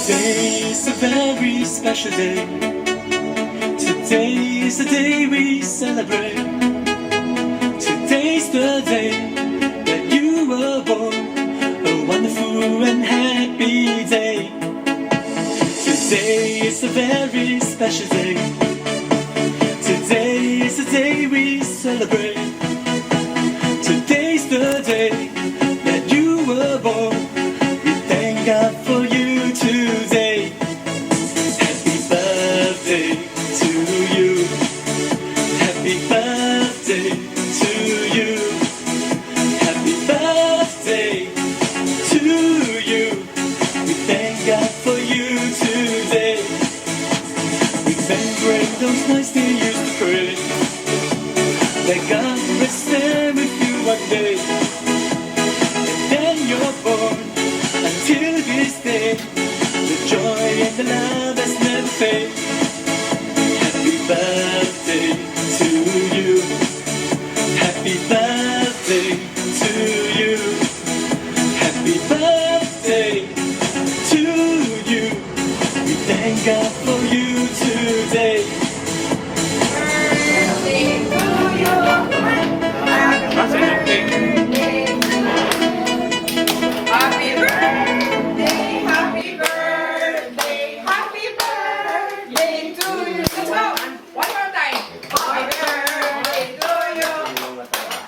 Today is a very special day. Today is the day we celebrate. Today's the day that you were born. A wonderful and happy day. Today is a very special day. Today is the day we celebrate. Today's the day that you were born. We thank God for you today. Happy birthday to you. Happy birthday to you. Happy birthday to you. We thank God for you today. Remembering those nights they used to pray, that God will rest them with you one day. And then you're born. Until this day, the joy and the love has never fade. Happy birthday to you. Happy birthday to you. Happy birthday to you. We thank God for you today. Happy birthday, happy birthday, happy birthday to you. One more time. Happy birthday to you.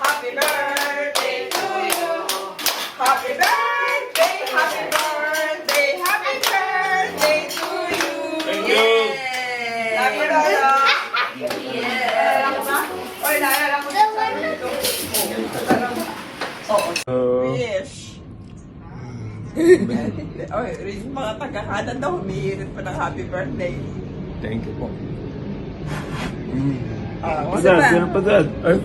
Happy birthday to you. Happy birthday, happy birthday, happy birthday to you. Thank you. Love you, Lolo. Oy, naalala ko Wish. Oy, mga taga-kanan daw, humihirit pa ng happy birthday. Thank you po. What's up? Padad. Ay.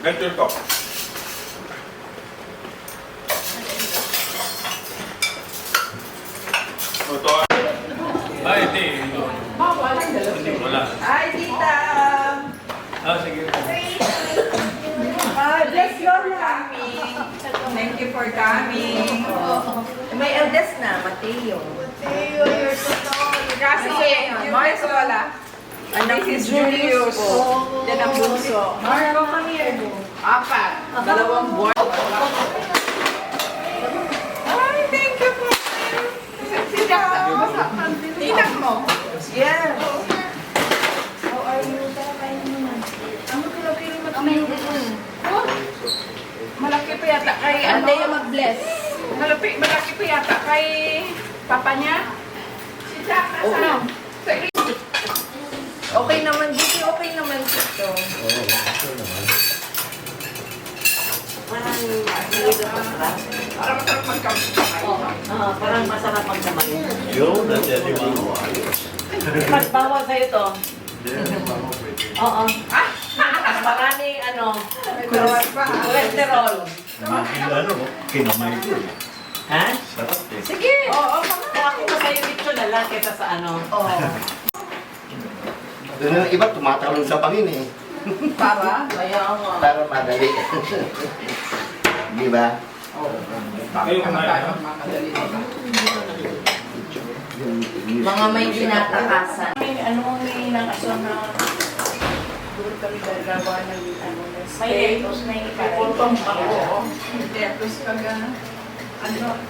Get your cup. Ito. Ay, hindi. Hindi, wala. Hi, tita! Sige. Bless you for coming. Thank you for coming. May eldest na, Mateo. Mateo, you're so tall. Kasi, yung Marco, wala. Anak This is ni Julius Julius. po. Yan ang bunso. Marco, come here. Apat. Dalawang buwan. Ay, thank you po. Tinak mo. Yes. How are you? Tara, kain mo na. Ang kilo-kilo mo. Oh, Malaki pa yata kay ano. Andaya mag-bless. Malaki pa yata kay papa niya. Si Jack, ano? Sa Okay naman dito, okay naman dito. Parang masarap. Para masarap magkamay. Parang masarap magkamay. Yo, nandiyan yung mga Mas bawal sa'yo to. Oo. Maraming Bawal pa. cholesterol. ano, kinamay ko. Ha? Sarap eh. Sige. Oo, ako pa sa'yo dito na lang kesa sa ano. Oo. Doon yung iba tumatalon sa pangin eh. Para? Kaya nga. Para madali. Di ba? Bakit ka magkakamadali? Mga may tinatakasan. May nakasama na doon kami gagawa ng May lettuce na ipupultong pa ko. Lettuce ka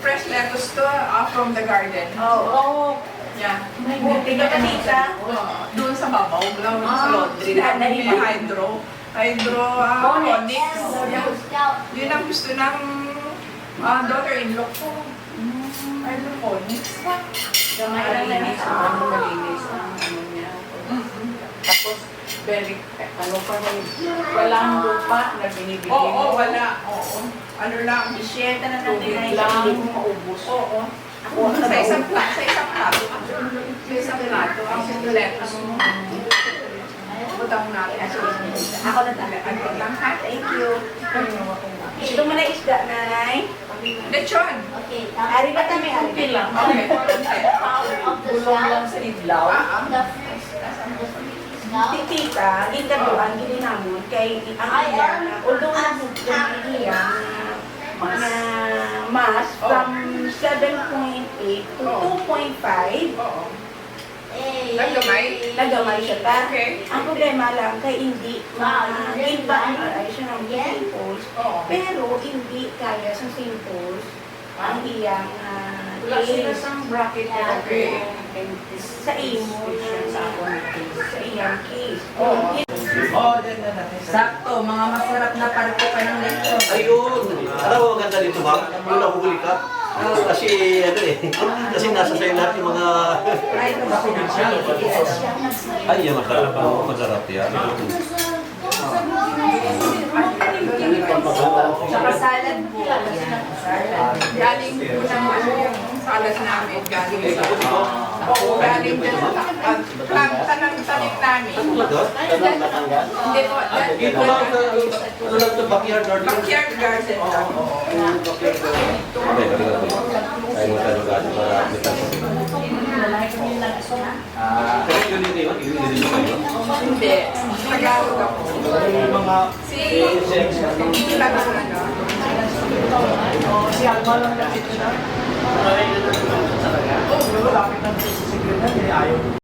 fresh lettuce to from the garden. Oo. niya. Tiga ka tita. Doon sa babaw lang sa laundry. May hydroponics. Yun ang gusto ng daughter-in-law ko. Hydroponics. Gamay lang na Malinis. malinis ang ano niya. Tapos, very, ano pa rin, walang lupa na binibigay Oo, mo. wala. Oo. Ano lang. I-share ka na natin Tubig na lang. hindi mo maubos. Oo. Ako, Sa isang plato. Sa isang plato. Sa isang plato. Ang let mo. Butang natin. Ako na talaga. Ano lang ha? Thank you. Ito mo na isda, nanay. Lechon. Okay, Ari ba kami? Okay lang. Okay. Gulong lang sa idlaw. Tita, gindaduan, gininamon, kay ang iya, although nabugtong iya, na mas from 7.8 to 2.5, Oo. Nagamay? nagamay siya ta. Okay. Ang problema lang, kay hindi ma-gimbaan or ay siya ng pimples, Oo. pero hindi kaya sa pimples ang iyang Wala sila case. sa bracket na Okay. Sa imo, sa iyang case. Oo. Sakto, mga masarap na parko pa ng lechon. Ayun! Alam mo maganda dito ba? Yung nahuli ka. Kasi ano eh. Kasi nasa sa'yo lahat yung mga... Ay, yan masarap. Masarap yan. Saka salad po. Galing po ng ano yung salad namin. Galing sa... Oo, galing din sa tanim namin. Talaga? Hindi po. Ito lang sa... Ano lang ito? Backyard garden? Backyard garden. Okay, talaga ito. Ay, mo tayo garden para aplikan. Kaya yun yun yun? Yun yun kayo? Hindi. Tagalog ako. Yung mga... Si... Tita na ano. Si Alma lang na ito na. Oo, lapit ng secretary. Ayaw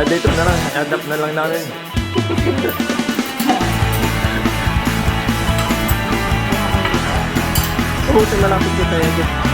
Dito na lang. Adapt na lang namin. Oo, malapit kita yan.